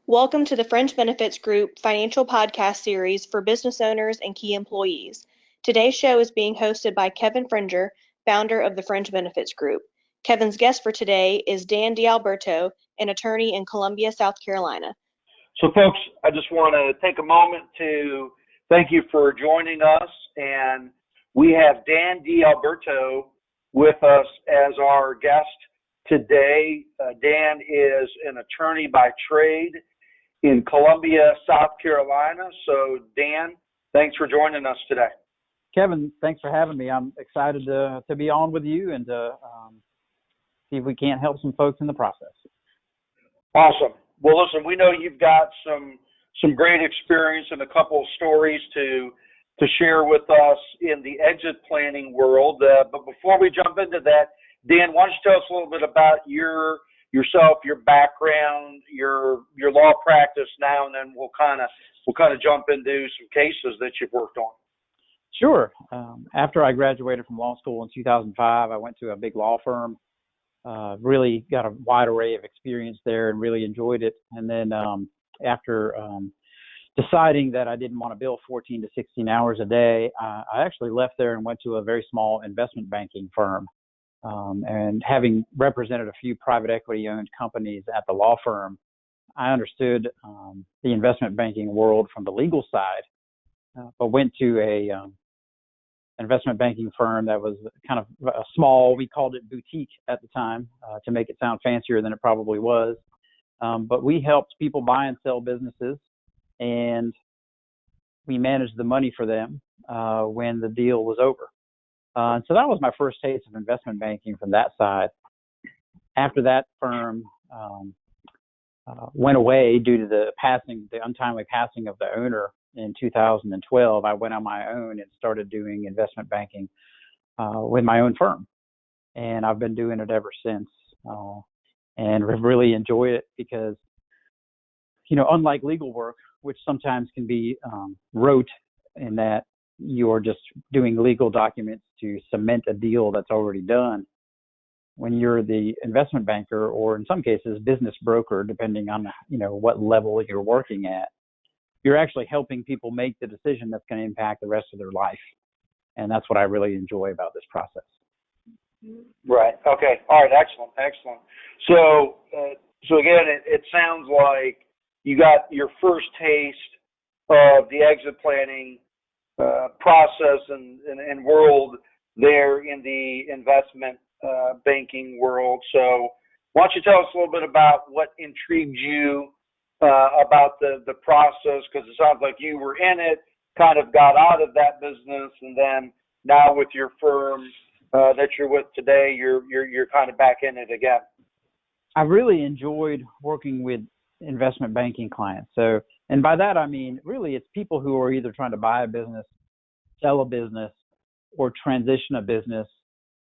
Welcome to the Fringe Benefits Group financial podcast series for business owners and key employees. Today's show is being hosted by Kevin Fringer, founder of the Fringe Benefits Group. Kevin's guest for today is Dan D'Alberto, an attorney in Columbia, South Carolina. So folks, I just want to take a moment to thank you for joining us. And we have Dan D'Alberto with us as our guest today. Dan is an attorney by trade in Columbia, South Carolina. So Dan, thanks for joining us today. Kevin, thanks for having me. I'm excited to be on with you and to see if we can't help some folks in the process. Awesome. Well, listen, we know you've got some great experience and a couple of stories to share with us in the exit planning world. But before we jump into that, Dan, why don't you tell us a little bit about yourself, your background, your law practice now, and then we'll kind of jump into some cases that you've worked on. Sure. After I graduated from law school in 2005, I went to a big law firm. Really got a wide array of experience there and really enjoyed it. And then after deciding that I didn't want to bill 14 to 16 hours a day, I actually left there and went to a very small investment banking firm. And having represented a few private equity-owned companies at the law firm, I understood the investment banking world from the legal side, but went to a investment banking firm that was kind of a small, we called it boutique at the time to make it sound fancier than it probably was. But we helped people buy and sell businesses, and we managed the money for them when the deal was over. And so that was my first taste of investment banking from that side. After that firm went away due to the untimely passing of the owner in 2012, I went on my own and started doing investment banking with my own firm. And I've been doing it ever since. And really enjoy it because, unlike legal work, which sometimes can be rote in that you're just doing legal documents to cement a deal that's already done. When you're the investment banker, or in some cases business broker, depending on what level you're working at, you're actually helping people make the decision that's going to impact the rest of their life. And that's what I really enjoy about this process. Right. Okay. All right. Excellent. So again, it sounds like you got your first taste of the exit planning process and world there in the investment banking world. So why don't you tell us a little bit about what intrigued you about the process, because it sounds like you were in it, kind of got out of that business, and then now with your firm that you're with today, you're kind of back in it again. I really enjoyed working with investment banking clients. So, and by that I mean really it's people who are either trying to buy a business, sell a business, or transition a business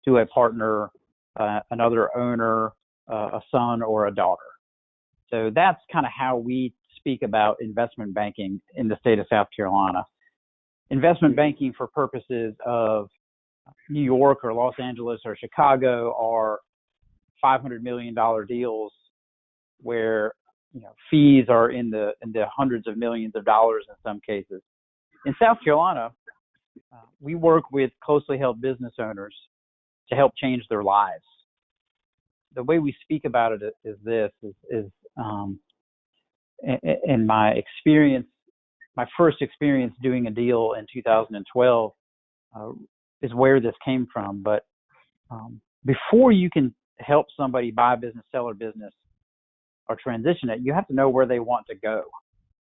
to a partner, another owner, a son or a daughter. So that's kind of how we speak about investment banking in the state of South Carolina. Investment banking for purposes of New York or Los Angeles or Chicago are $500 million deals where fees are in the hundreds of millions of dollars in some cases. In South Carolina, we work with closely held business owners to help change their lives. The way we speak about it is in my experience, my first experience doing a deal in 2012 is where this came from. But before you can help somebody buy a business, sell a business, or transition it, you have to know where they want to go.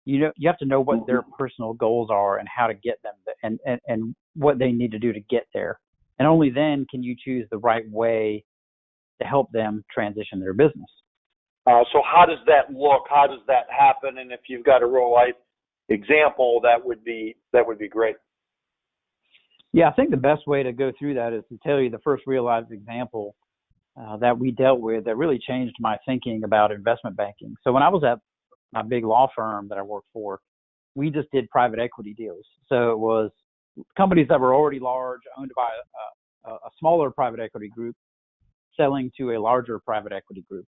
You have to know what their personal goals are and how to get them and what they need to do to get there. And only then can you choose the right way to help them transition their business. So how does that look? How does that happen? And if you've got a real life example, that would be great. Yeah, I think the best way to go through that is to tell you the first real life example that we dealt with that really changed my thinking about investment banking. So when I was at my big law firm that I worked for, we just did private equity deals. So it was companies that were already large, owned by a smaller private equity group, selling to a larger private equity group.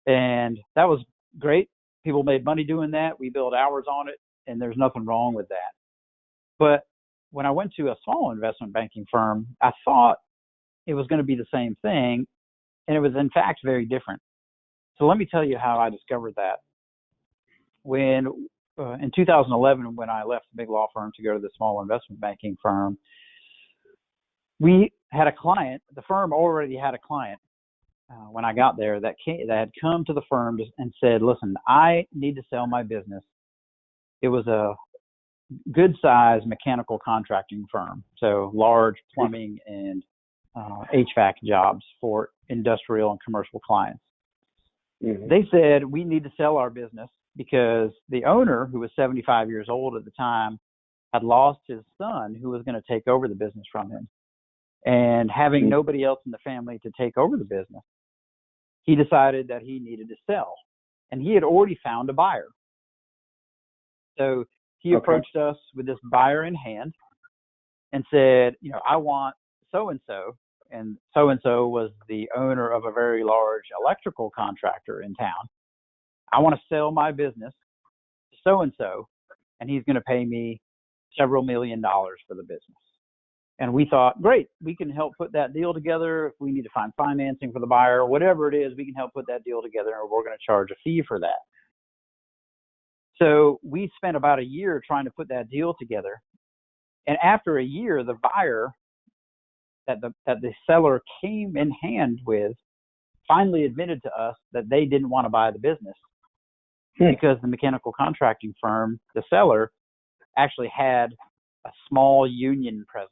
And that was great. People made money doing that. We billed hours on it, and there's nothing wrong with that. But when I went to a small investment banking firm, I thought it was going to be the same thing, and it was in fact very different. So let me tell you how I discovered that. When in 2011, when I left the big law firm to go to the small investment banking firm, we had a client. The firm already had a client when I got there that had come to the firm and said, "Listen, I need to sell my business." It was a good size mechanical contracting firm, so large plumbing and HVAC jobs for industrial and commercial clients. Mm-hmm. They said, "We need to sell our business because the owner, who was 75 years old at the time, had lost his son who was going to take over the business from him. And having nobody else in the family to take over the business, he decided that he needed to sell. And he had already found a buyer. So he approached us with this buyer in hand and said, I want so-and-so. And so-and-so was the owner of a very large electrical contractor in town. I want to sell my business to so-and-so, and he's going to pay me several $1 million for the business. And we thought, great, we can help put that deal together. If we need to find financing for the buyer, whatever it is, we can help put that deal together, and we're going to charge a fee for that. So we spent about a year trying to put that deal together. And after a year, the buyer that the seller came in hand with finally admitted to us that they didn't want to buy the business because the mechanical contracting firm, the seller, actually had a small union presence.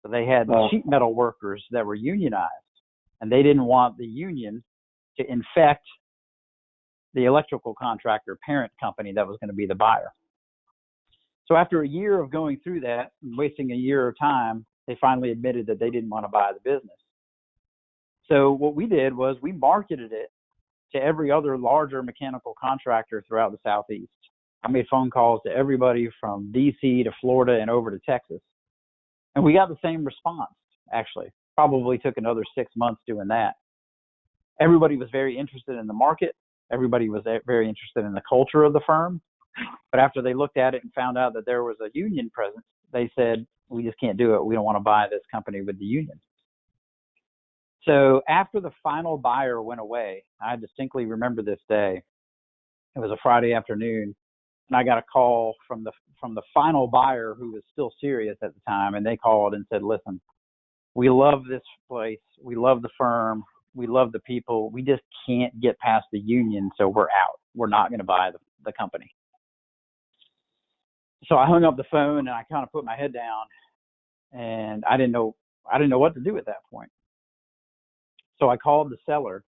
So they had sheet metal workers that were unionized, and they didn't want the union to infect the electrical contractor parent company that was going to be the buyer. So after a year of going through that and wasting a year of time, they finally admitted that they didn't want to buy the business. So what we did was we marketed it to every other larger mechanical contractor throughout the Southeast. I made phone calls to everybody from DC to Florida and over to Texas. And we got the same response, actually. Probably took another 6 months doing that. Everybody was very interested in the market. Everybody was very interested in the culture of the firm. But after they looked at it and found out that there was a union presence, they said, we just can't do it. We don't want to buy this company with the union. So after the final buyer went away, I distinctly remember this day. It was a Friday afternoon, and I got a call from the final buyer, who was still serious at the time, and they called and said, listen, we love this place. We love the firm. We love the people. We just can't get past the union, so we're out. We're not going to buy the company. So I hung up the phone and I kind of put my head down, and I didn't know what to do at that point. So I called the seller,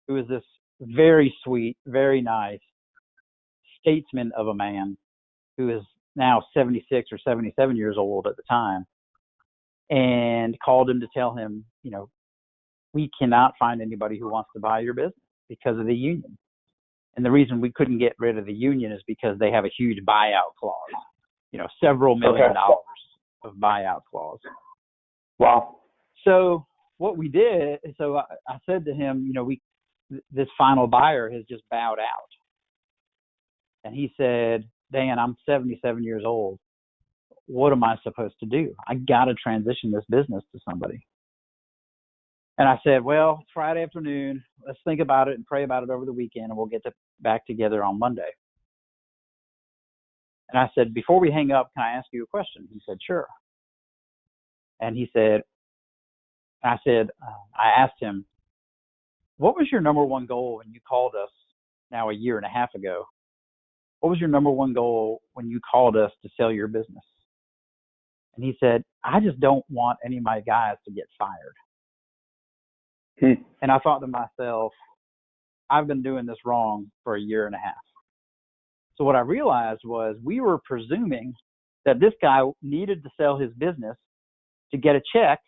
who is this very sweet, very nice statesman of a man who is now 76 or 77 years old at the time, and called him to tell him, we cannot find anybody who wants to buy your business because of the union. And the reason we couldn't get rid of the union is because they have a huge buyout clause, several $1 million of buyout clause. Wow. So what we did, I said to him, this final buyer has just bowed out. And he said, Dan, I'm 77 years old. What am I supposed to do? I got to transition this business to somebody. And I said, well, it's Friday afternoon. Let's think about it and pray about it over the weekend, and we'll get back together on Monday. And I said, before we hang up, can I ask you a question? He said, sure. And I asked him, what was your number one goal when you called us now a year and a half ago? What was your number one goal when you called us to sell your business? And he said, I just don't want any of my guys to get fired. And I thought to myself, I've been doing this wrong for a year and a half. So what I realized was we were presuming that this guy needed to sell his business to get a check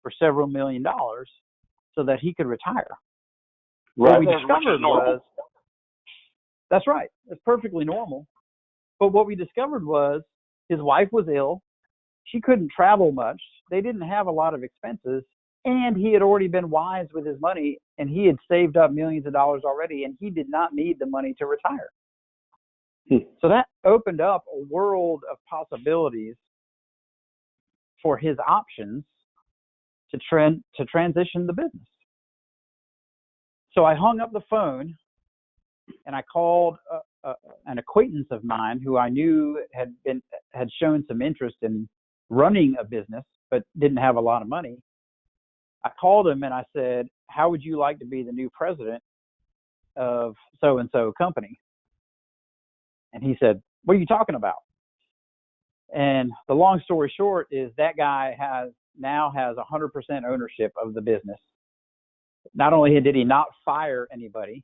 for several $1 million so that he could retire. Right. What we discovered was, that's right, it's perfectly normal. But what we discovered was his wife was ill. She couldn't travel much. They didn't have a lot of expenses. And he had already been wise with his money, and he had saved up millions of dollars already, and he did not need the money to retire. So that opened up a world of possibilities for his options to transition the business. So I hung up the phone and I called an acquaintance of mine who I knew had shown some interest in running a business but didn't have a lot of money. I called him and I said, "How would you like to be the new president of so and so company?" And he said, "What are you talking about?" And the long story short is that guy now has 100% ownership of the business. Not only did he not fire anybody,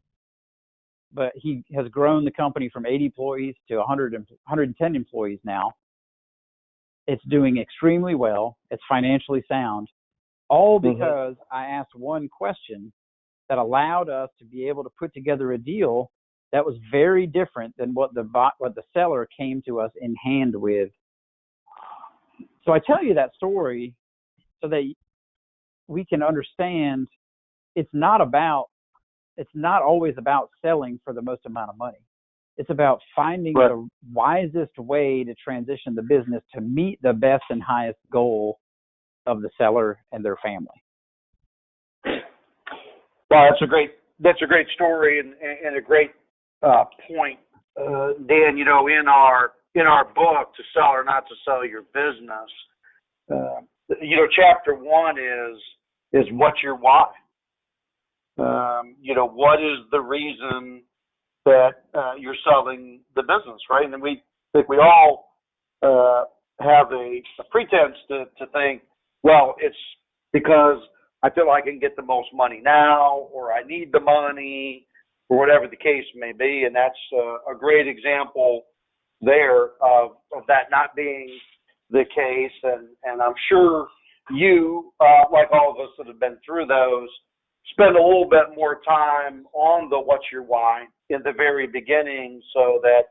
but he has grown the company from 80 employees to 110 employees now. It's doing extremely well. It's financially sound, all because I asked one question that allowed us to be able to put together a deal that was very different than what the seller came to us in hand with. So I tell you that story so that we can understand it's not always about selling for the most amount of money. It's about finding the wisest way to transition the business to meet the best and highest goal of the seller and their family. Well, that's a great story and a great point, Dan. In our book, To Sell or Not to Sell Your Business, chapter 1 is what's your why. What is the reason that you're selling the business, right? And we think we all have a pretense to think, well, it's because I feel I can get the most money now, or I need the money, or whatever the case may be. And that's a great example there of that not being the case. And I'm sure you, like all of us that have been through those, spend a little bit more time on the what's your why in the very beginning so that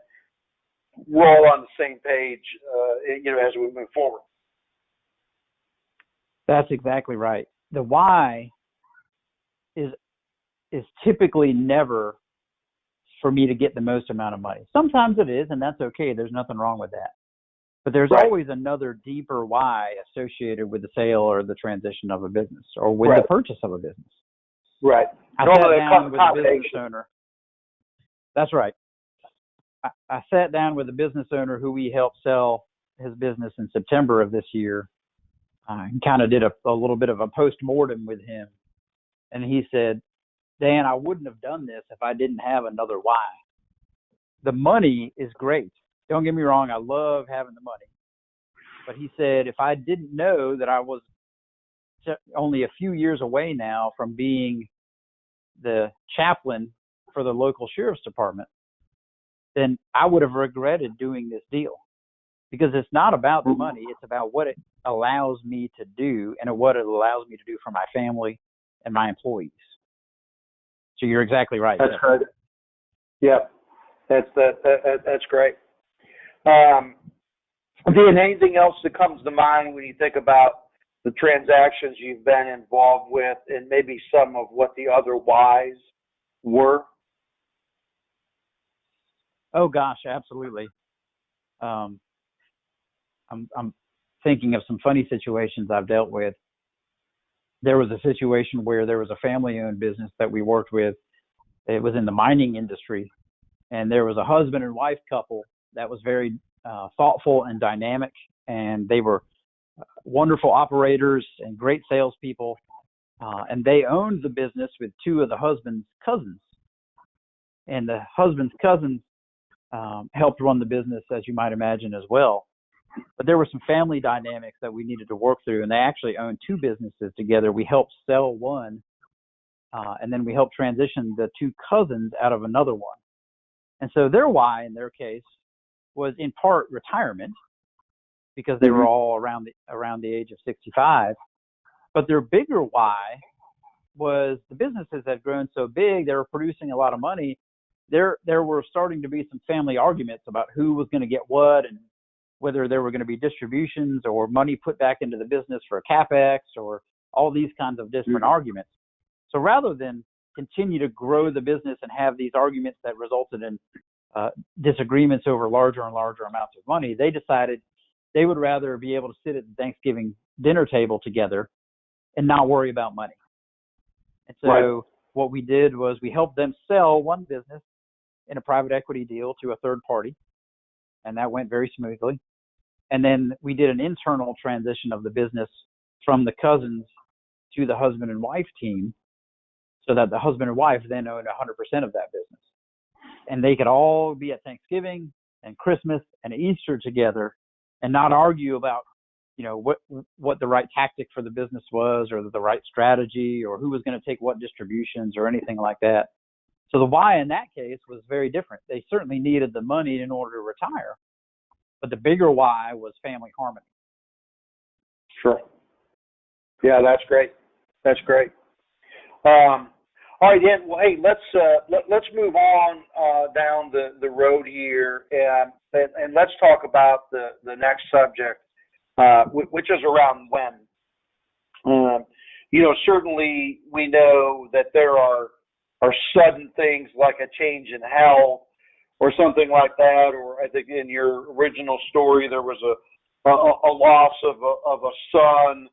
we're all on the same page, as we move forward. That's exactly right. The why is typically never for me to get the most amount of money. Sometimes it is, and that's okay. There's nothing wrong with that. But there's always another deeper why associated with the sale or the transition of a business or with the purchase of a business. Right. I sat down with a business owner. That's right. I sat down with a business owner who we helped sell his business in September of this year. And kind of did a little bit of a post-mortem with him. And he said, "Dan, I wouldn't have done this if I didn't have another why. The money is great. Don't get me wrong. I love having the money." But he said, if I didn't know that I was only a few years away now from being the chaplain for the local sheriff's department, then I would have regretted doing this deal. Because it's not about the money, it's about what it allows me to do and what it allows me to do for my family and my employees. So you're exactly right. That's right. Yeah, that's great. Dan, anything else that comes to mind when you think about the transactions you've been involved with and maybe some of what the other whys were? Oh gosh, absolutely. I'm thinking of some funny situations I've dealt with. There was a situation where there was a family-owned business that we worked with. It was in the mining industry, and there was a husband and wife couple that was very thoughtful and dynamic, and they were wonderful operators and great salespeople, and they owned the business with two of the husband's cousins. And the husband's cousins helped run the business, as you might imagine, as well. But there were some family dynamics that we needed to work through, and they actually owned two businesses together. We helped sell one, and then we helped transition the two cousins out of another one. And so their why, in their case, was in part retirement, because they were all around the age of 65. But their bigger why was the businesses had grown so big, they were producing a lot of money. There were starting to be some family arguments about who was going to get what and whether there were going to be distributions or money put back into the business for CapEx or all these kinds of different arguments. So rather than continue to grow the business and have these arguments that resulted in disagreements over larger and larger amounts of money, they decided they would rather be able to sit at the Thanksgiving dinner table together and not worry about money. And so what we did was we helped them sell one business in a private equity deal to a third party, and that went very smoothly. And then we did an internal transition of the business from the cousins to the husband and wife team, so that the husband and wife then owned 100% of that business. And they could all be at Thanksgiving and Christmas and Easter together and not argue about, what the right tactic for the business was, or the right strategy, or who was going to take what distributions or anything like that. So the why in that case was very different. They certainly needed the money in order to retire, but the bigger why was family harmony. Sure. Yeah, that's great. That's great. All right, Dan. Well, hey, let's move on down the road here, and let's talk about the next subject, which is around when. Certainly we know that there are sudden things like a change in health or something like that, or I think in your original story there was a loss of a son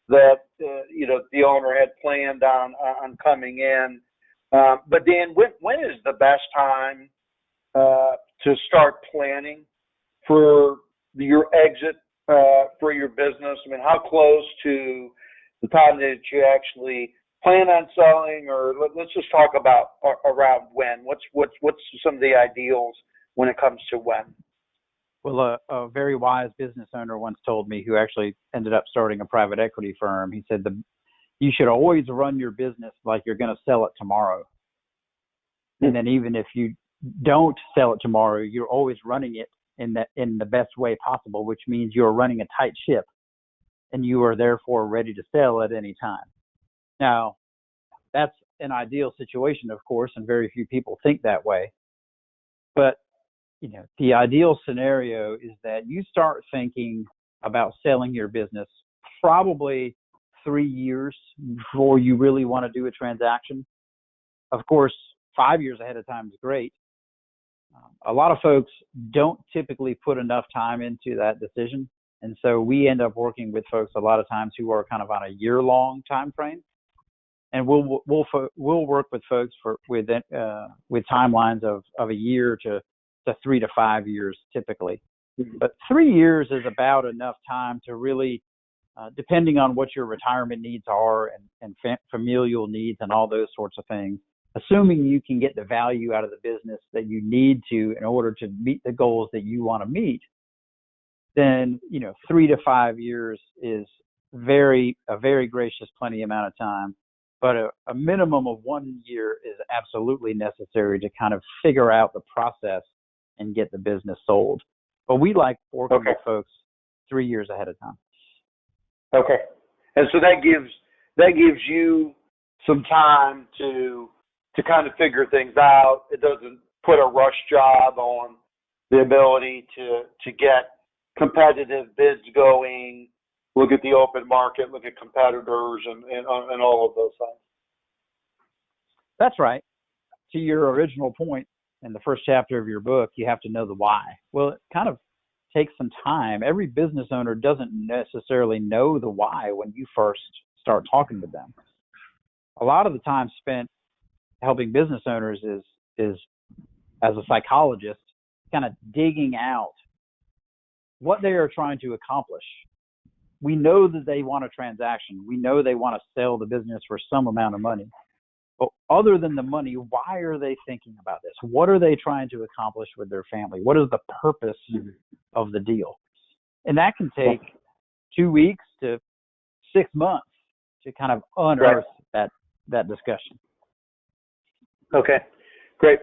that the owner had planned on coming in. But Dan, when is the best time to start planning for your exit for your business? I mean, how close to the time that you actually plan on selling, or let's just talk about around when? What's some of the ideals when it comes to when? Well, a very wise business owner once told me, who actually ended up starting a private equity firm. He said you should always run your business like you're going to sell it tomorrow. And then even if you don't sell it tomorrow, you're always running it in the best way possible, which means you're running a tight ship and you are therefore ready to sell at any time. Now, that's an ideal situation, of course, and very few people think that way. But, the ideal scenario is that you start thinking about selling your business probably 3 years before you really want to do a transaction. Of course, 5 years ahead of time is great. A lot of folks don't typically put enough time into that decision. And so we end up working with folks a lot of times who are kind of on a year-long time frame. And we'll work with folks with timelines of a year to 3 to 5 years typically. But 3 years is about enough time to really, depending on what your retirement needs are and familial needs and all those sorts of things, assuming you can get the value out of the business that you need to in order to meet the goals that you want to meet, then 3 to 5 years is a very gracious plenty amount of time. But a minimum of 1 year is absolutely necessary to kind of figure out the process and get the business sold. But we like working with folks 3 years ahead of time. Okay. And so that gives you some time to kind of figure things out. It doesn't put a rush job on the ability to get competitive bids going, look at the open market, look at competitors, and all of those things. That's right. To your original point in the first chapter of your book, you have to know the why. Well, it kind of takes some time. Every business owner doesn't necessarily know the why when you first start talking to them. A lot of the time spent helping business owners is as a psychologist, kind of digging out what they are trying to accomplish. We know that they want a transaction. We know they want to sell the business for some amount of money. But other than the money, why are they thinking about this? What are they trying to accomplish with their family? What is the purpose of the deal? And that can take 2 weeks to 6 months to kind of unearth that discussion. Okay, great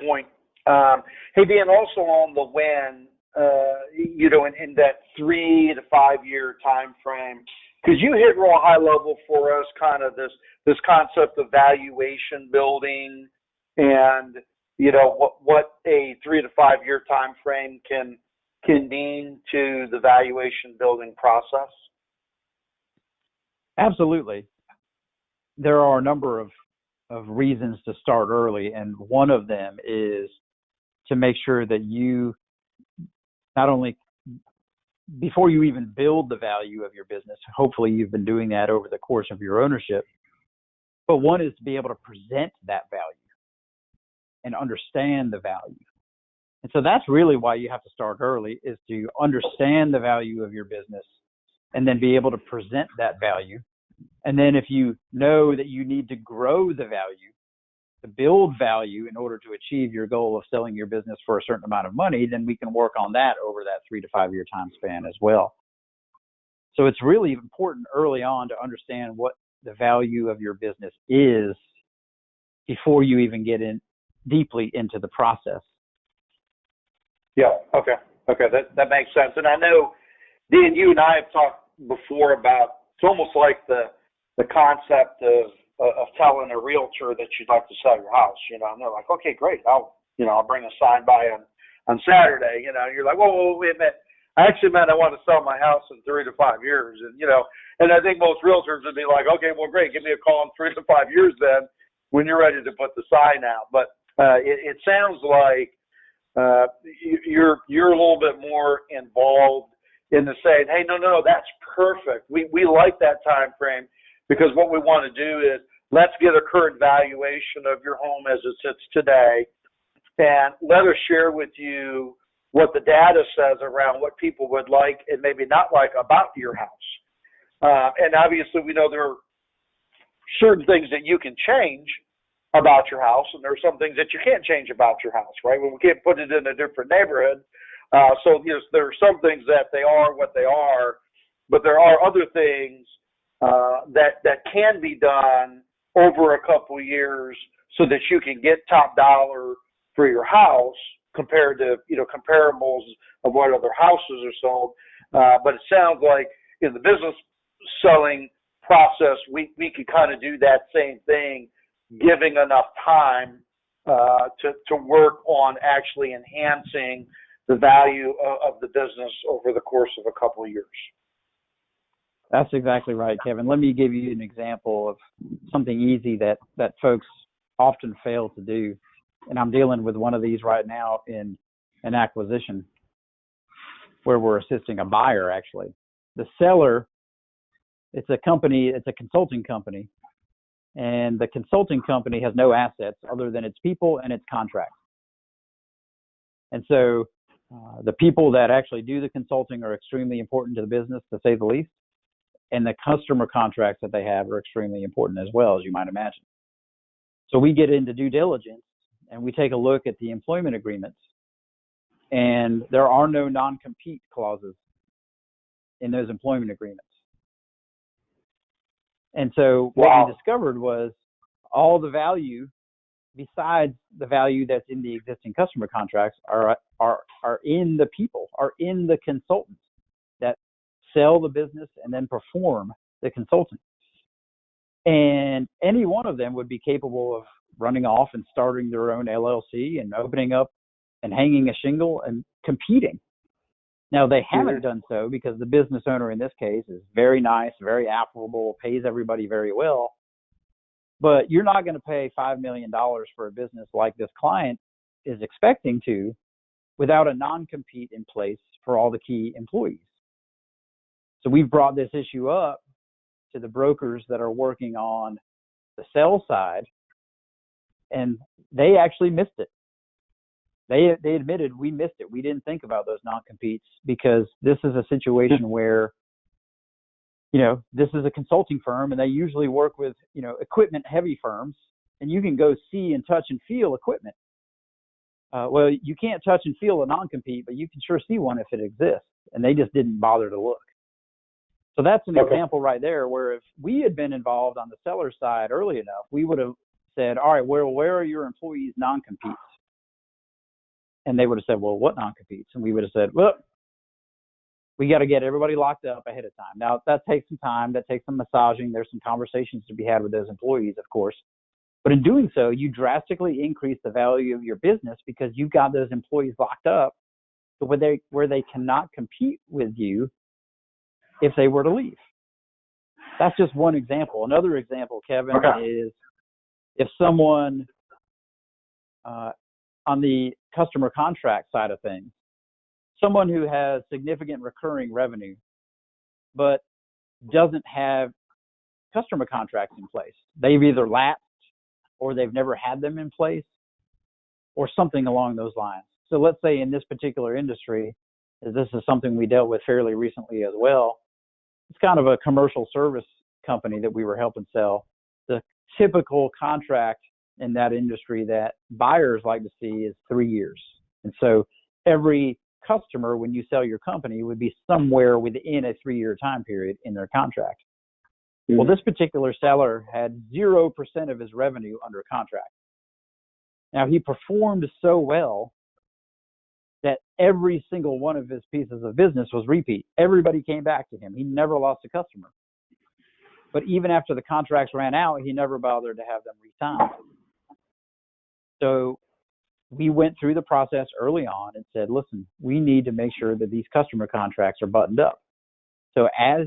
point. Hey, Dan, also on the when, in that 3 to 5 year time frame, could you hit real high level for us kind of this concept of valuation building and what a 3 to 5 year time frame can mean to the valuation building process? Absolutely. There are a number of reasons to start early, and one of them is to make sure that you not only before you even build the value of your business, hopefully you've been doing that over the course of your ownership, but one is to be able to present that value and understand the value. And so that's really why you have to start early, is to understand the value of your business and then be able to present that value. And then if you know that you need to grow the value, to build value in order to achieve your goal of selling your business for a certain amount of money, then we can work on that over that 3 to 5 year time span as well. So it's really important early on to understand what the value of your business is before you even get in deeply into the process. Yeah. Okay. Okay. That makes sense. And I know, Dean, you and I have talked before about, it's almost like the concept of telling a realtor that you'd like to sell your house, and they're like, okay, great. I'll bring a sign by on Saturday, and you're like, whoa, wait a minute. I actually meant I want to sell my house in 3 to 5 years. And I think most realtors would be like, okay, well, great. Give me a call in 3 to 5 years then when you're ready to put the sign out. But it sounds like you're a little bit more involved in the saying, hey, no, that's perfect. We like that time frame, because what we want to do is let's get a current valuation of your home as it sits today, and let us share with you what the data says around what people would like and maybe not like about your house. And obviously we know there are certain things that you can change about your house, and there are some things that you can't change about your house, right? Well, we can't put it in a different neighborhood. So there are some things that they are what they are, but there are other things that can be done over a couple of years so that you can get top dollar for your house compared to comparables of what other houses are sold. But it sounds like in the business selling process, we can kind of do that same thing, giving enough time to work on actually enhancing the value of the business over the course of a couple of years. That's exactly right, Kevin. Let me give you an example of something easy that folks often fail to do. And I'm dealing with one of these right now in an acquisition where we're assisting a buyer, actually. The seller, it's a consulting company, and the consulting company has no assets other than its people and its contracts. And so the people that actually do the consulting are extremely important to the business, to say the least. And the customer contracts that they have are extremely important as well, as you might imagine. So we get into due diligence and we take a look at the employment agreements, and there are no non-compete clauses in those employment agreements. And so what we discovered was all the value besides the value that's in the existing customer contracts are in the people, are in the consultants that sell the business and then perform the consulting. And any one of them would be capable of running off and starting their own LLC and opening up and hanging a shingle and competing. Now, they haven't done so because the business owner in this case is very nice, very affable, pays everybody very well. But you're not going to pay $5 million for a business like this client is expecting to without a non-compete in place for all the key employees. So we've brought this issue up to the brokers that are working on the sell side, and they actually missed it. They admitted we missed it. We didn't think about those non-competes because this is a situation where, this is a consulting firm and they usually work with, equipment heavy firms, and you can go see and touch and feel equipment. Well, you can't touch and feel a non-compete, but you can sure see one if it exists, and they just didn't bother to look. So that's an example right there where if we had been involved on the seller side early enough, we would have said, all right, where are your employees' non-competes? And they would have said, well, what non-competes? And we would have said, well, we got to get everybody locked up ahead of time. Now, that takes some time. That takes some massaging. There's some conversations to be had with those employees, of course. But in doing so, you drastically increase the value of your business because you've got those employees locked up where they cannot compete with you if they were to leave. that's just one example. Another example, Kevin, Okay. is if someone on the customer contract side of things, someone who has significant recurring revenue, but doesn't have customer contracts in place. They've either lapsed or they've never had them in place or something along those lines. So let's say in this particular industry, this is something we dealt with fairly recently as well. It's kind of a commercial service company that we were helping sell. The typical contract in that industry that buyers like to see is 3 years. And so every customer, when you sell your company, would be somewhere within a 3-year time period in their contract. Mm-hmm. Well, this particular seller had 0% of his revenue under contract. Now, he performed so well that every single one of his pieces of business was repeat. Everybody came back to him. He never lost a customer. But even after the contracts ran out, he never bothered to have them re-signed. So we went through the process early on and said, listen, we need to make sure that these customer contracts are buttoned up. So as,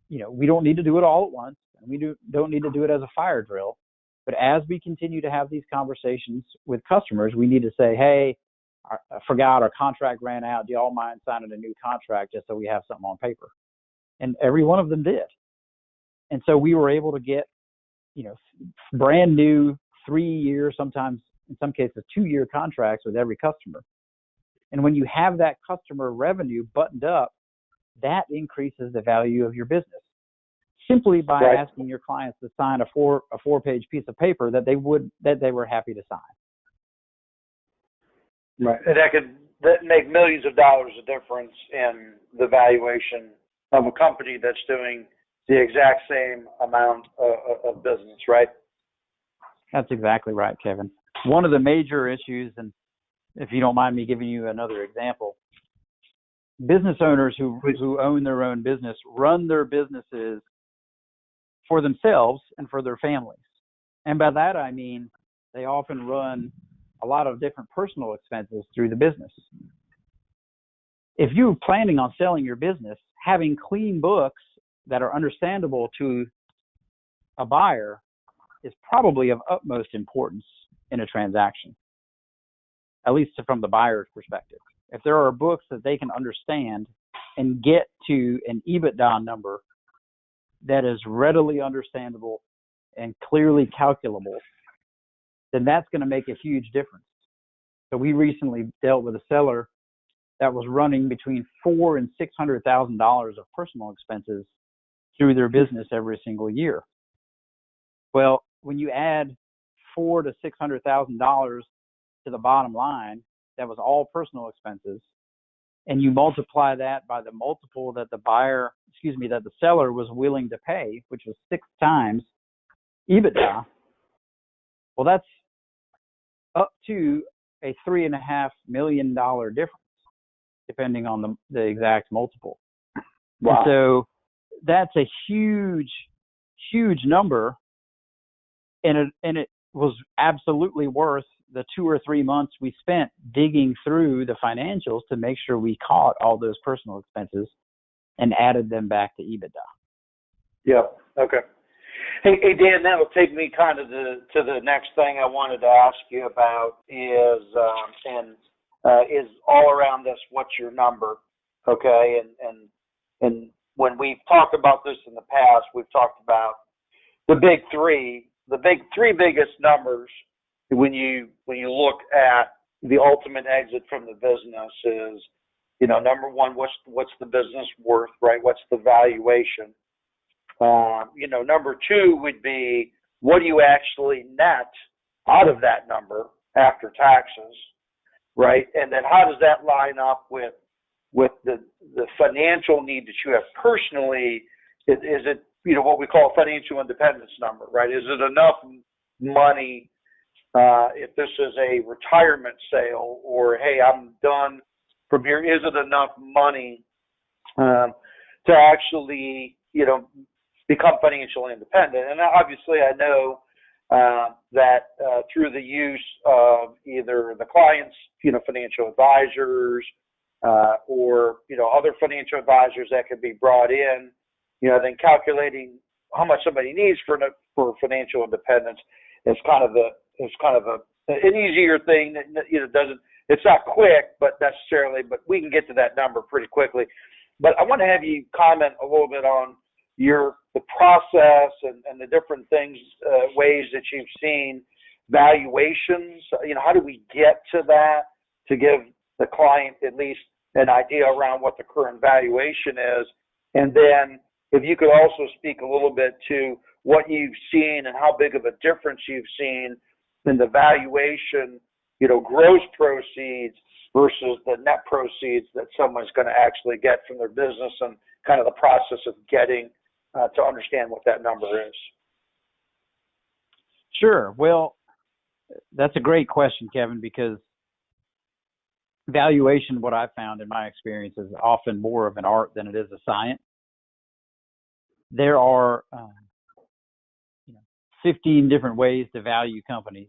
you know, we don't need to do it all at once, and we don't need to do it as a fire drill. But as we continue to have these conversations with customers, we need to say, hey, I forgot our contract ran out. Do y'all mind signing a new contract just so we have something on paper? And every one of them did. And so we were able to get, you know, brand new 3-year, sometimes in some cases 2-year contracts with every customer. And when you have that customer revenue buttoned up, that increases the value of your business simply by asking your clients to sign a 4-page piece of paper that they were happy to sign. Right. And that make millions of dollars of difference in the valuation of a company that's doing the exact same amount of business, right? That's exactly right, Kevin. One of the major issues, and if you don't mind me giving you another example, business owners who own their own business run their businesses for themselves and for their families. And by that, I mean they often run a lot of different personal expenses through the business. If you're planning on selling your business, having clean books that are understandable to a buyer is probably of utmost importance in a transaction, at least from the buyer's perspective. If there are books that they can understand and get to an EBITDA number that is readily understandable and clearly calculable, then that's going to make a huge difference. So we recently dealt with a seller that was running between $400,000 and $600,000 of personal expenses through their business every single year. Well, when you add $400,000 to $600,000 to the bottom line, that was all personal expenses, and you multiply that by the multiple that that the seller was willing to pay, which was 6 times EBITDA. Well, that's up to a $3.5 million difference, depending on the exact multiple. Wow. And so that's a huge, huge number, and it was absolutely worth the 2 or 3 months we spent digging through the financials to make sure we caught all those personal expenses and added them back to EBITDA. Yep. Okay. Hey, Dan, that'll take me kind of to the next thing I wanted to ask you about is all around this. What's your number? Okay. And when we've talked about this in the past, we've talked about the big three biggest numbers when you look at the ultimate exit from the business is, you know, number one, what's the business worth, right? What's the valuation? You know, number 2 would be, what do you actually net out of that number after taxes, right? And then how does that line up with the financial need that you have personally? Is it, you know, what we call a financial independence number, right? Is it enough money if this is a retirement sale, or, hey, I'm done from here? Is it enough money to actually, you know, become financially independent? And obviously I know that through the use of either the client's, you know, financial advisors or, you know, other financial advisors that can be brought in then calculating how much somebody needs for financial independence is kind of an easier thing that doesn't. It's not quick, but we can get to that number pretty quickly. But I want to have you comment a little bit on the process and the different things, ways that you've seen valuations. How do we get to that to give the client at least an idea around what the current valuation is? And then if you could also speak a little bit to what you've seen and how big of a difference you've seen in the valuation, gross proceeds versus the net proceeds that someone's going to actually get from their business, and kind of the process of getting to understand what that number is. Sure. Well, that's a great question, Kevin, because valuation, what I've found in my experience, is often more of an art than it is a science. There are 15 different ways to value companies.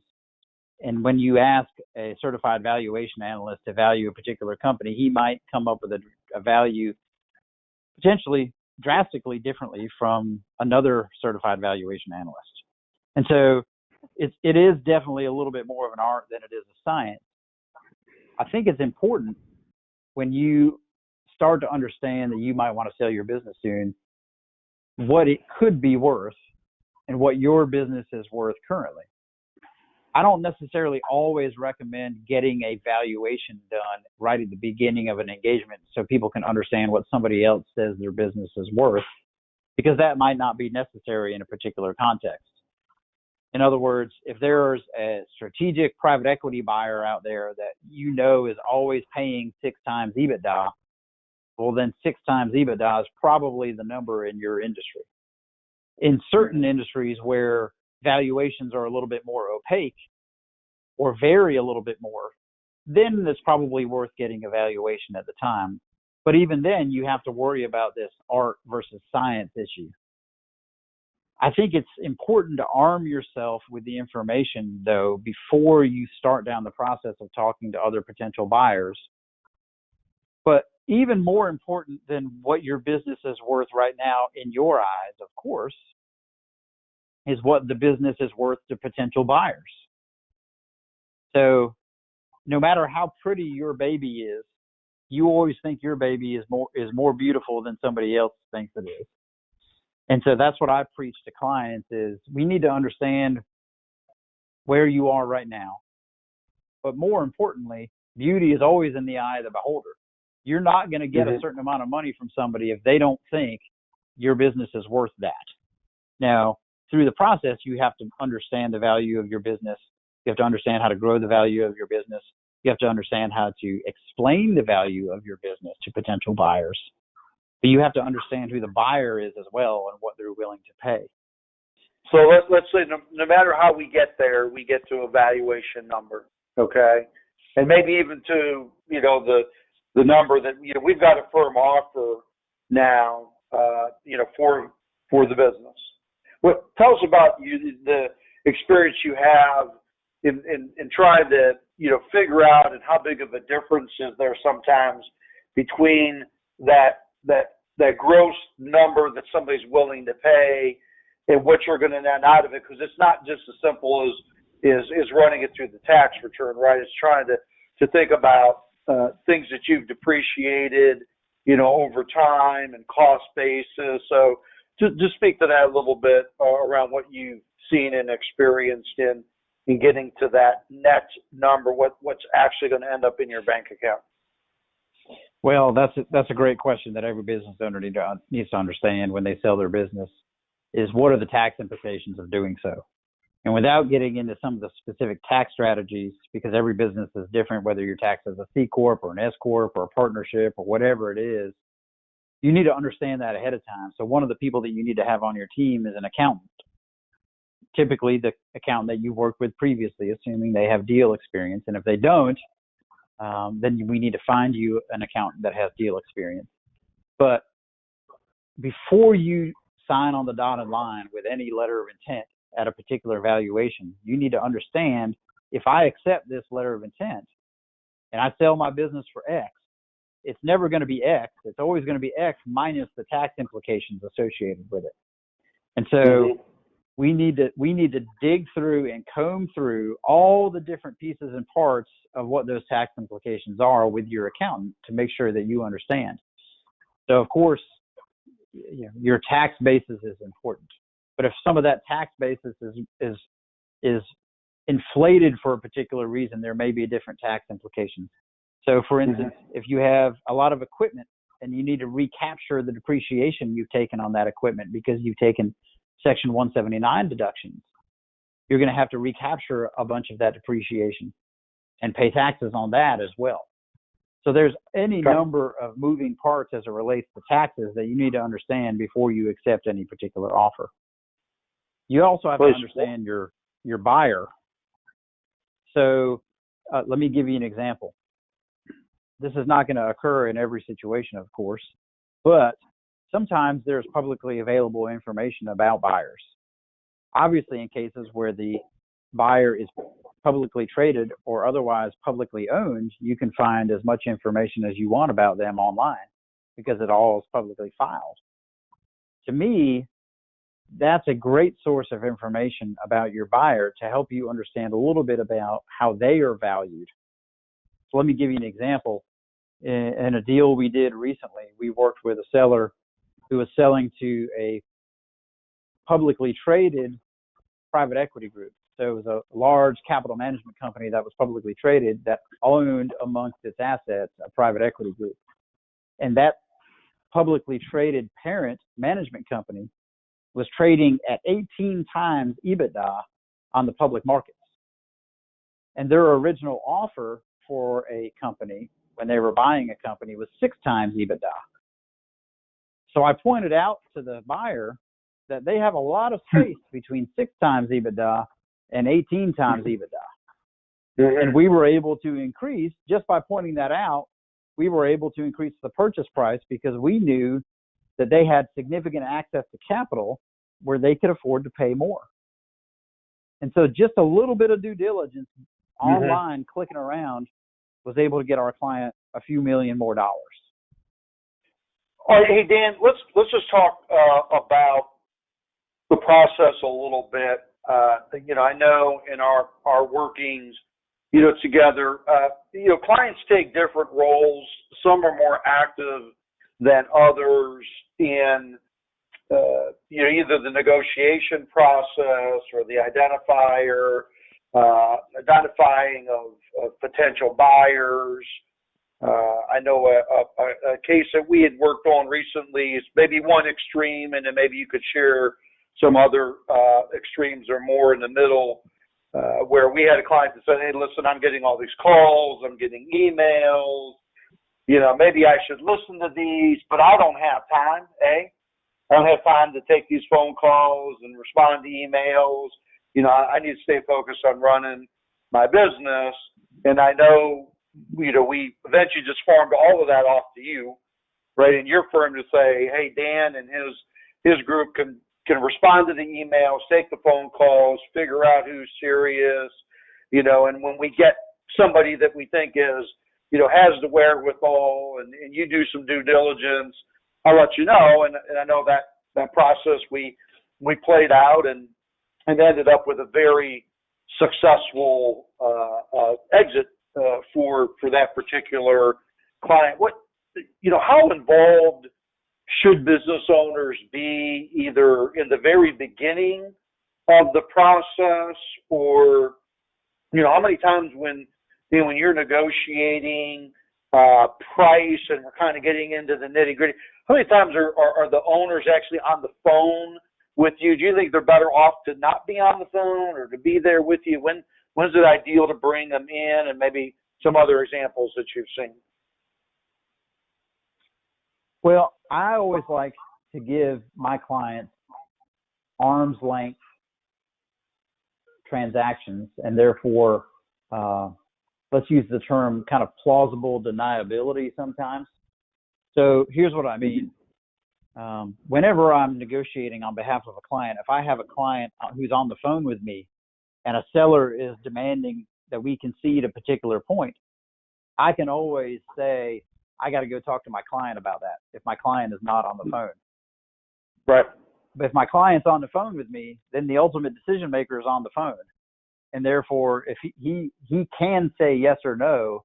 And when you ask a certified valuation analyst to value a particular company, he might come up with a value potentially drastically differently from another certified valuation analyst. And so it is definitely a little bit more of an art than it is a science. I think it's important when you start to understand that you might want to sell your business soon, what it could be worth and what your business is worth currently. I don't necessarily always recommend getting a valuation done right at the beginning of an engagement so people can understand what somebody else says their business is worth, because that might not be necessary in a particular context. In other words, if there's a strategic private equity buyer out there that is always paying 6 times EBITDA, well, then 6 times EBITDA is probably the number in your industry. In certain industries where valuations are a little bit more opaque or vary a little bit more, then it's probably worth getting a valuation at the time. But even then, you have to worry about this art versus science issue. I think it's important to arm yourself with the information, though, before you start down the process of talking to other potential buyers. But even more important than what your business is worth right now in your eyes, of course, is what the business is worth to potential buyers. So no matter how pretty your baby is, you always think your baby is more beautiful than somebody else thinks it is. And so that's what I preach to clients is we need to understand where you are right now. But more importantly, beauty is always in the eye of the beholder. You're not going to get a certain amount of money from somebody if they don't think your business is worth that. Now, through the process, you have to understand the value of your business. You have to understand how to grow the value of your business. You have to understand how to explain the value of your business to potential buyers. But you have to understand who the buyer is as well and what they're willing to pay. So let's say no matter how we get there, we get to a valuation number, okay? And maybe even to, the number that, we've got a firm offer now, for the business. Tell us about the experience you have in trying to, figure out and how big of a difference is there sometimes between that gross number that somebody's willing to pay and what you're going to net out of it, because it's not just as simple as running it through the tax return, right? It's trying to think about things that you've depreciated, over time and cost basis. So just speak to that a little bit around what you've seen and experienced in getting to that net number, what's actually going to end up in your bank account. Well, that's a great question that every business owner needs to understand when they sell their business is what are the tax implications of doing so? And without getting into some of the specific tax strategies, because every business is different, whether you're taxed as a C Corp or an S Corp or a partnership or whatever it is, you need to understand that ahead of time. So one of the people that you need to have on your team is an accountant. Typically the accountant that you worked with previously, assuming they have deal experience. And if they don't, then we need to find you an accountant that has deal experience. But before you sign on the dotted line with any letter of intent at a particular valuation, you need to understand if I accept this letter of intent and I sell my business for X, it's never going to be X. It's always going to be X minus the tax implications associated with it. And so we need to dig through and comb through all the different pieces and parts of what those tax implications are with your accountant to make sure that you understand. So of course, your tax basis is important, but if some of that tax basis is inflated for a particular reason, there may be a different tax implications. So for instance, if you have a lot of equipment and you need to recapture the depreciation you've taken on that equipment because you've taken Section 179 deductions, you're going to have to recapture a bunch of that depreciation and pay taxes on that as well. So there's any number of moving parts as it relates to taxes that you need to understand before you accept any particular offer. You also have to understand your buyer. So let me give you an example. This is not going to occur in every situation, of course, but sometimes there's publicly available information about buyers. Obviously, in cases where the buyer is publicly traded or otherwise publicly owned, you can find as much information as you want about them online because it all is publicly filed. To me, that's a great source of information about your buyer to help you understand a little bit about how they are valued. So let me give you an example. In a deal we did recently, we worked with a seller who was selling to a publicly traded private equity group. So it was a large capital management company that was publicly traded that owned amongst its assets a private equity group. And that publicly traded parent management company was trading at 18 times EBITDA on the public markets. And their original offer for a company when they were buying a company was 6 times EBITDA. So I pointed out to the buyer that they have a lot of space between 6 times EBITDA and 18 times EBITDA. And we were able to increase, just by pointing that out, we were able to increase the purchase price because we knew that they had significant access to capital where they could afford to pay more. And so just a little bit of due diligence online, clicking around, was able to get our client a few million more dollars. All right, hey Dan, let's just talk about the process a little bit. I know in our workings, together, clients take different roles. Some are more active than others in, either the negotiation process or the identifying of potential buyers. I know a case that we had worked on recently is maybe one extreme, and then maybe you could share some other extremes or more in the middle, where we had a client that said, hey, listen, I'm getting all these calls, I'm getting emails, maybe I should listen to these, but I don't have time, I don't have time to take these phone calls and respond to emails. I need to stay focused on running my business. And I know, we eventually just farmed all of that off to you, right, in your firm to say, hey, Dan and his group can respond to the emails, take the phone calls, figure out who's serious, and when we get somebody that we think is, has the wherewithal and you do some due diligence, I'll let you know. And I know that process we played out and ended up with a very successful exit for that particular client. How involved should business owners be either in the very beginning of the process, or how many times when you're negotiating price and we're kind of getting into the nitty gritty, how many times are the owners actually on the phone with you? Do you think they're better off to not be on the phone or to be there with you? When's it ideal to bring them in, and maybe some other examples that you've seen? Well, I always like to give my clients arm's length transactions, and therefore, let's use the term kind of plausible deniability sometimes. So here's what I mean. Whenever I'm negotiating on behalf of a client, if I have a client who's on the phone with me and a seller is demanding that we concede a particular point, I can always say, I got to go talk to my client about that if my client is not on the phone. Right. But if my client's on the phone with me, then the ultimate decision maker is on the phone. And therefore, if he can say yes or no,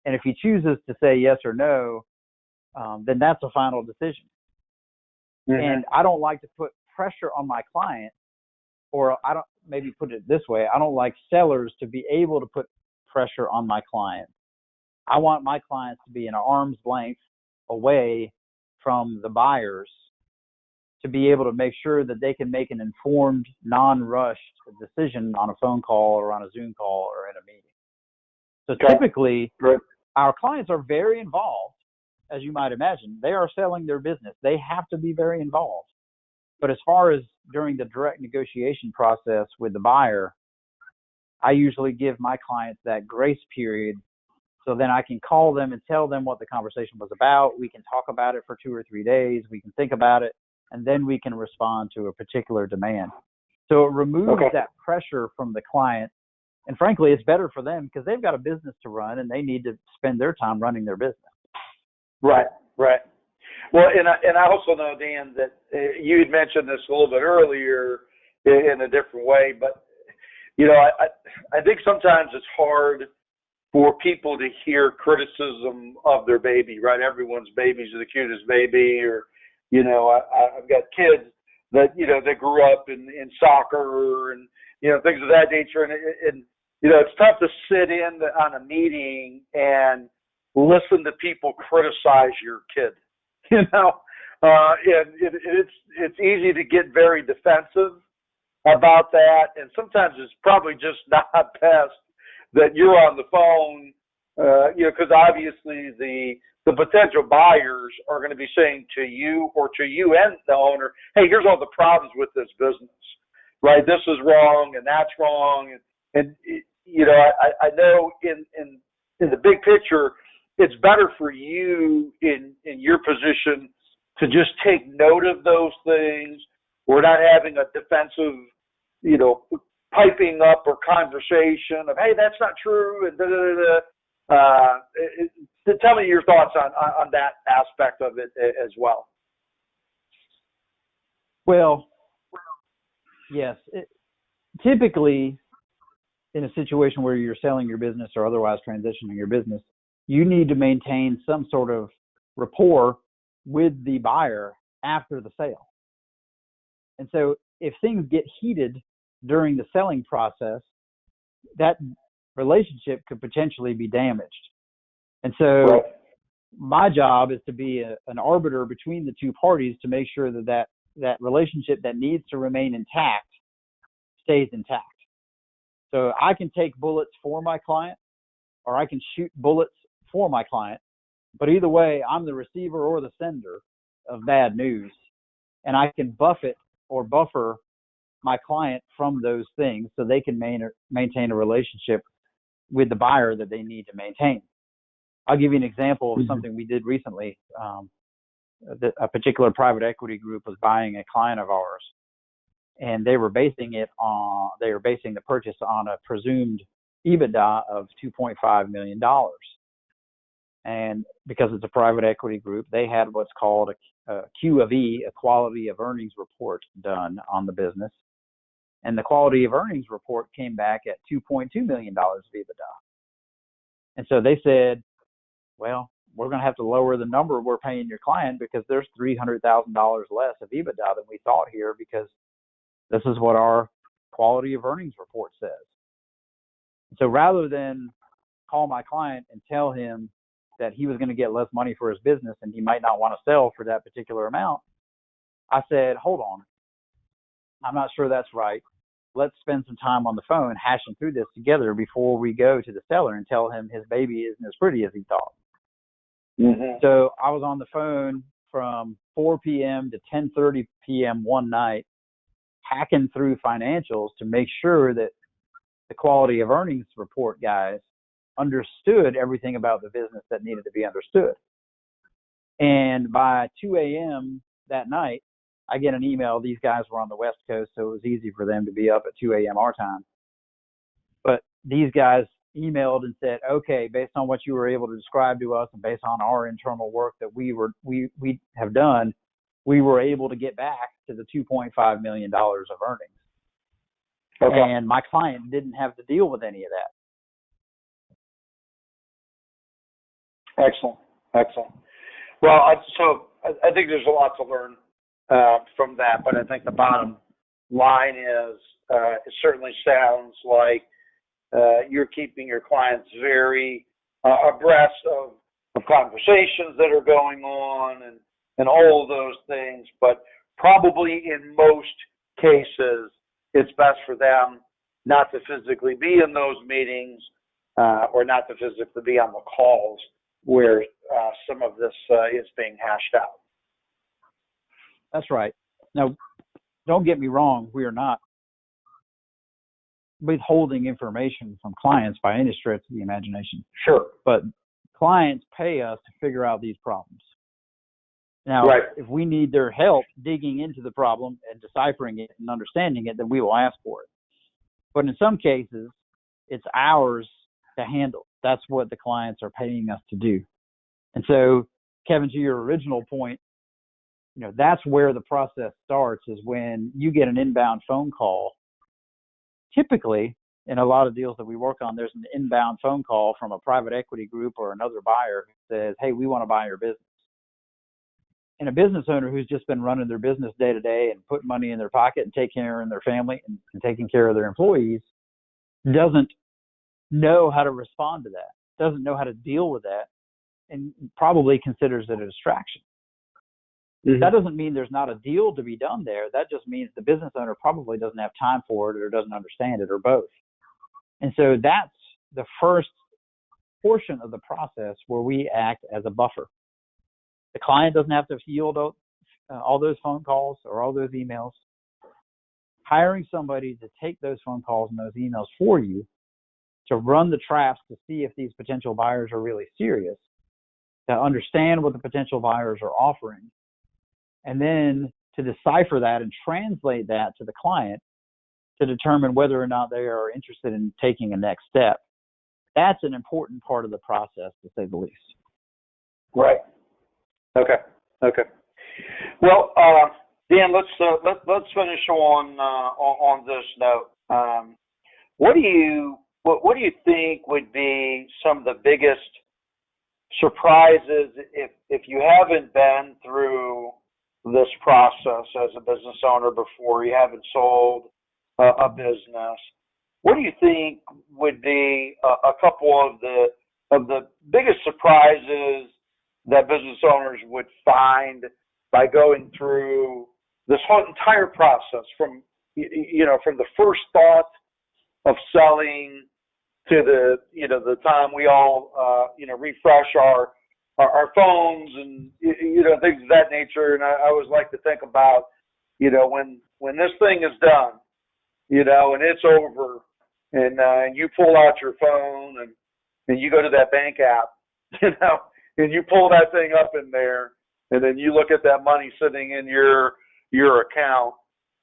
and if he chooses to say yes or no, then that's a final decision. Mm-hmm. And I don't like to put pressure on my client, or I don't, maybe put it this way, I don't like sellers to be able to put pressure on my client. I want my clients to be an arm's length away from the buyers to be able to make sure that they can make an informed, non-rushed decision on a phone call or on a Zoom call or in a meeting. So typically, our clients are very involved, as you might imagine. They are selling their business. They have to be very involved. But as far as during the direct negotiation process with the buyer, I usually give my clients that grace period so then I can call them and tell them what the conversation was about. We can talk about it for 2 or 3 days. We can think about it, and then we can respond to a particular demand. So it removes that pressure from the client. And frankly, it's better for them because they've got a business to run and they need to spend their time running their business. Right. Well, and I also know, Dan, that you had mentioned this a little bit earlier in a different way, but I think sometimes it's hard for people to hear criticism of their baby, right? Everyone's baby's the cutest baby, or I've got kids that they grew up in soccer and things of that nature, and it's tough to sit in on a meeting and listen to people criticize your kid, and it's easy to get very defensive about that, and sometimes it's probably just not best that you're on the phone, because obviously the potential buyers are going to be saying to you and the owner, hey, here's all the problems with this business, right? This is wrong and that's wrong, and I know in the big picture, it's better for you in your position to just take note of those things. We're not having a defensive, piping up or conversation of, hey, that's not true, and tell me your thoughts on that aspect of it as well. Well, yes. Typically, in a situation where you're selling your business or otherwise transitioning your business, you need to maintain some sort of rapport with the buyer after the sale. And so if things get heated during the selling process, that relationship could potentially be damaged. And so my job is to be an arbiter between the two parties to make sure that relationship that needs to remain intact stays intact. So I can take bullets for my client, or I can shoot bullets for my client, but either way, I'm the receiver or the sender of bad news, and I can buffet or buffer my client from those things so they can maintain a relationship with the buyer that they need to maintain. I'll give you an example of something we did recently. A particular private equity group was buying a client of ours, and they were basing the purchase on a presumed EBITDA of $2.5 million. And because it's a private equity group, they had what's called a Q of E, a quality of earnings report, done on the business. And the quality of earnings report came back at $2.2 million of EBITDA. And so they said, well, we're going to have to lower the number we're paying your client because there's $300,000 less of EBITDA than we thought here, because this is what our quality of earnings report says. So rather than call my client and tell him that he was going to get less money for his business and he might not want to sell for that particular amount, I said, hold on, I'm not sure that's right. Let's spend some time on the phone hashing through this together before we go to the seller and tell him his baby isn't as pretty as he thought. Mm-hmm. So I was on the phone from 4 p.m. to 10:30 p.m. one night, hacking through financials to make sure that the quality of earnings report guys understood everything about the business that needed to be understood. And by 2 a.m. that night, I get an email. These guys were on the West Coast, so it was easy for them to be up at 2 a.m. our time. But these guys emailed and said, okay, based on what you were able to describe to us and based on our internal work that we have done, we were able to get back to the $2.5 million of earnings. Okay. And my client didn't have to deal with any of that. Excellent. Well, I think there's a lot to learn from that, but I think the bottom line is it certainly sounds like you're keeping your clients very abreast of conversations that are going on and all of those things, but probably in most cases, it's best for them not to physically be in those meetings or not to physically be on the calls where some of this is being hashed out. That's right. Now, don't get me wrong. We are not withholding information from clients by any stretch of the imagination. Sure. But clients pay us to figure out these problems. Now, right. If we need their help digging into the problem and deciphering it and understanding it, then we will ask for it. But in some cases, it's ours to handle. That's what the clients are paying us to do. And so, Kevin, to your original point, that's where the process starts, is when you get an inbound phone call. Typically, in a lot of deals that we work on, there's an inbound phone call from a private equity group or another buyer who says, hey, we want to buy your business. And a business owner who's just been running their business day to day and putting money in their pocket and taking care of their family and taking care of their employees doesn't know how to respond to that, doesn't know how to deal with that, and probably considers it a distraction. Mm-hmm. That doesn't mean there's not a deal to be done there. That just means the business owner probably doesn't have time for it or doesn't understand it or both. And so that's the first portion of the process where we act as a buffer. The client doesn't have to field all those phone calls or all those emails. Hiring somebody to take those phone calls and those emails for you, to run the traps to see if these potential buyers are really serious, to understand what the potential buyers are offering, and then to decipher that and translate that to the client to determine whether or not they are interested in taking a next step. That's an important part of the process, to say the least. Right. Okay. Well, Dan, let's finish on this note. What do you think would be some of the biggest surprises if you haven't been through this process as a business owner before, you haven't sold a business? What do you think would be a couple of the biggest surprises that business owners would find by going through this whole entire process from the first thought of selling to the time we all refresh our phones and things of that nature? And I always like to think about when this thing is done, and it's over, and you pull out your phone and you go to that bank app, and you pull that thing up in there, and then you look at that money sitting in your account.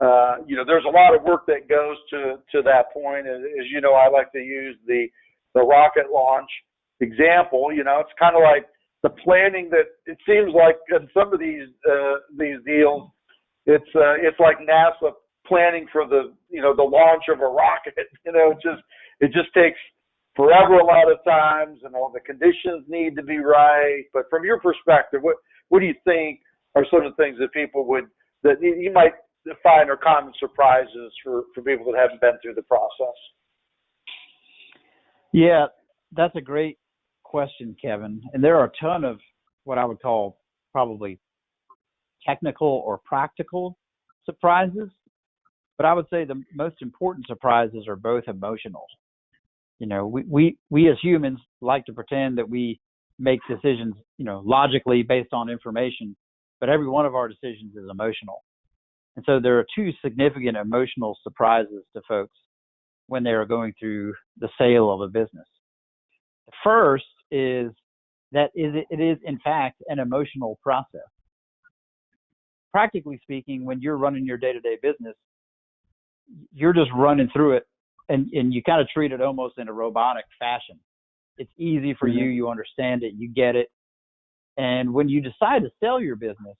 There's a lot of work that goes to that point. As you know, I like to use the rocket launch example. It's kind of like the planning that it seems like in some of these deals, it's like NASA planning for the launch of a rocket. It just takes forever a lot of times, and all the conditions need to be right. But from your perspective, what do you think are some of the things that you might find are common surprises for people that haven't been through the process? Yeah, that's a great question, Kevin. And there are a ton of what I would call probably technical or practical surprises. But I would say the most important surprises are both emotional. We as humans like to pretend that we make decisions, logically based on information, but every one of our decisions is emotional. And so there are two significant emotional surprises to folks when they are going through the sale of a business. The first is that it is, in fact, an emotional process. Practically speaking, when you're running your day-to-day business, you're just running through it and you kind of treat it almost in a robotic fashion. It's easy for you. You understand it. You get it. And when you decide to sell your business,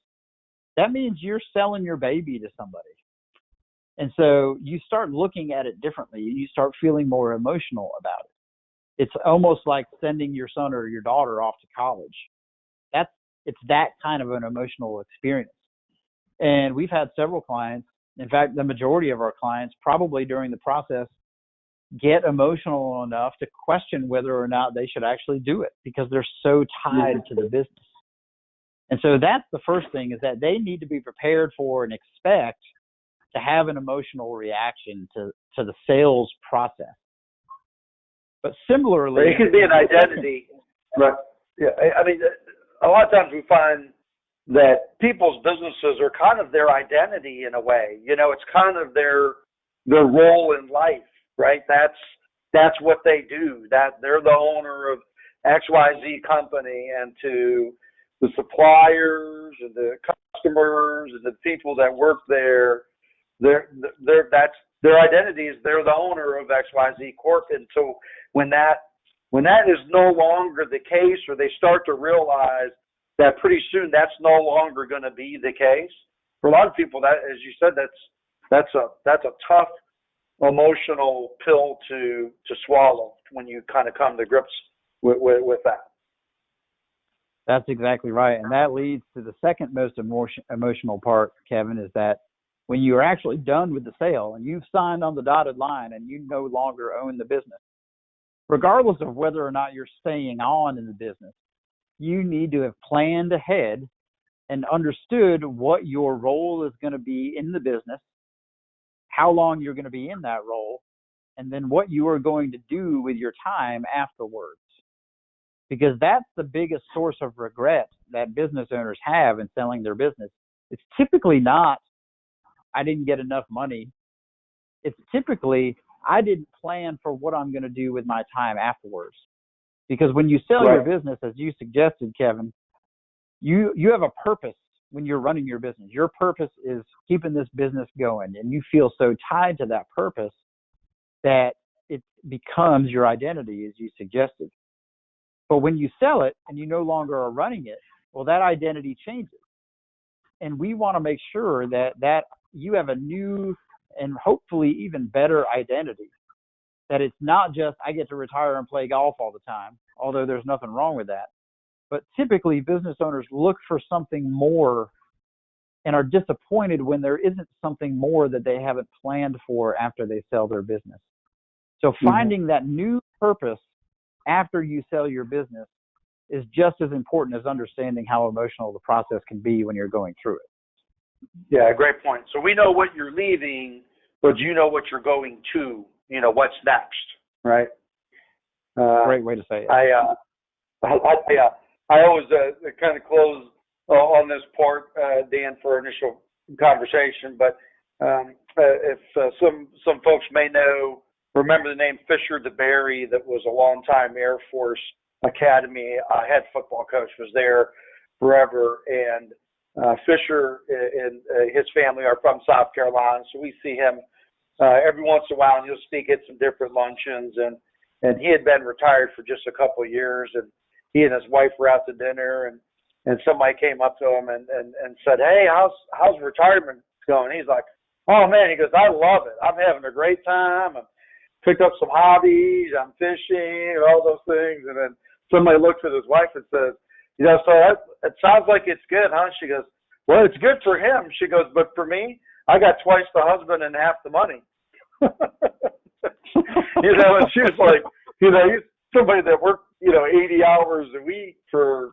that means you're selling your baby to somebody. And so you start looking at it differently. You start feeling more emotional about it. It's almost like sending your son or your daughter off to college. It's that kind of an emotional experience. And we've had several clients. In fact, the majority of our clients probably during the process get emotional enough to question whether or not they should actually do it because they're so tied to the business. And so that's the first thing, is that they need to be prepared for and expect to have an emotional reaction to the sales process. But similarly, it could be an identity. Right. Yeah. I mean, a lot of times we find that people's businesses are kind of their identity in a way. You know, it's kind of their role in life, right? That's what they do. That they're the owner of XYZ company, and to the suppliers and the customers and the people that work there, that's their identity, is they're the owner of XYZ Corp. And so when that is no longer the case, or they start to realize that pretty soon that's no longer going to be the case, for a lot of people, that, as you said, that's a tough emotional pill to swallow when you kind of come to grips with that. That's exactly right. And that leads to the second most emotional part, Kevin, is that when you're actually done with the sale and you've signed on the dotted line and you no longer own the business, regardless of whether or not you're staying on in the business, you need to have planned ahead and understood what your role is going to be in the business, how long you're going to be in that role, and then what you are going to do with your time afterwards. Because that's the biggest source of regret that business owners have in selling their business. It's typically not, I didn't get enough money. It's typically, I didn't plan for what I'm going to do with my time afterwards. Because when you sell your business, as you suggested, Kevin, you have a purpose when you're running your business. Your purpose is keeping this business going, and you feel so tied to that purpose that it becomes your identity, as you suggested. But when you sell it and you no longer are running it, well, that identity changes. And we want to make sure that you have a new and hopefully even better identity. That it's not just, I get to retire and play golf all the time, although there's nothing wrong with that. But typically, business owners look for something more and are disappointed when there isn't something more that they haven't planned for after they sell their business. So finding that new purpose after you sell your business is just as important as understanding how emotional the process can be when you're going through it. Yeah, great point. So we know what you're leaving, but you know what you're going to, what's next, right? Great way to say it. I always kind of close on this part, Dan, for our initial conversation, but if some folks may remember the name Fisher DeBerry, that was a longtime Air Force Academy head football coach, was there forever. And Fisher and his family are from South Carolina, so we see him every once in a while, and he'll speak at some different luncheons. And he had been retired for just a couple of years, and he and his wife were out to dinner, and somebody came up to him and said, "Hey, how's retirement going?" He's like, "Oh man," he goes, "I love it. I'm having a great time. I'm picked up some hobbies. I'm fishing and all those things." And then somebody looks at his wife and says, "So it sounds like it's good, huh?" She goes, "Well, it's good for him." She goes, "But for me, I got twice the husband and half the money." And she was like, he's somebody that worked, 80 hours a week for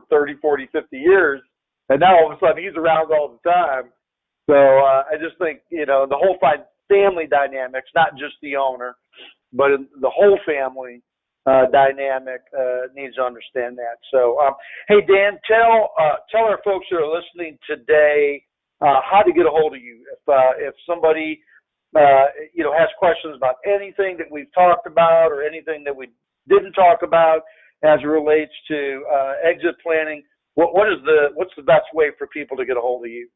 30, 40, 50 years. And now all of a sudden he's around all the time. So I just think, the whole family dynamics, not just the owner, but the whole family dynamic needs to understand that. So, hey, Dan, tell our folks that are listening today how to get a hold of you. If somebody has questions about anything that we've talked about or anything that we didn't talk about as it relates to exit planning, what's the best way for people to get a hold of you?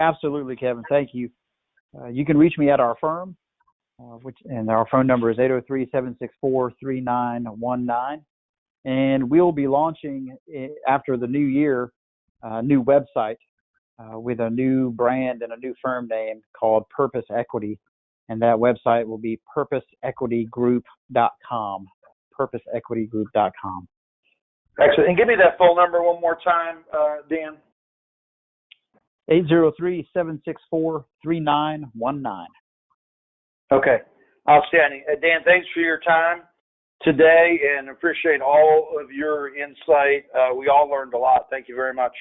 Absolutely, Kevin. Thank you. You can reach me at our firm and our phone number is 803-764-3919. And we'll be launching after the new year a new website with a new brand and a new firm name called Purpose Equity. And that website will be purposeequitygroup.com. Purposeequitygroup.com. Excellent. And give me that phone number one more time, Dan. 803-764-3919. Okay. Outstanding. Dan, thanks for your time today and appreciate all of your insight. We all learned a lot. Thank you very much.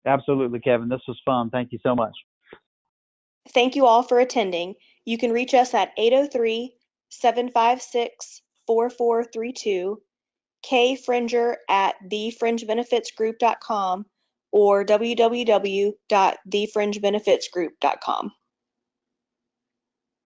Absolutely, Kevin. This was fun. Thank you so much. Thank you all for attending. You can reach us at 803-756-4432, kfringer@thefringebenefitsgroup.com, or www.thefringebenefitsgroup.com.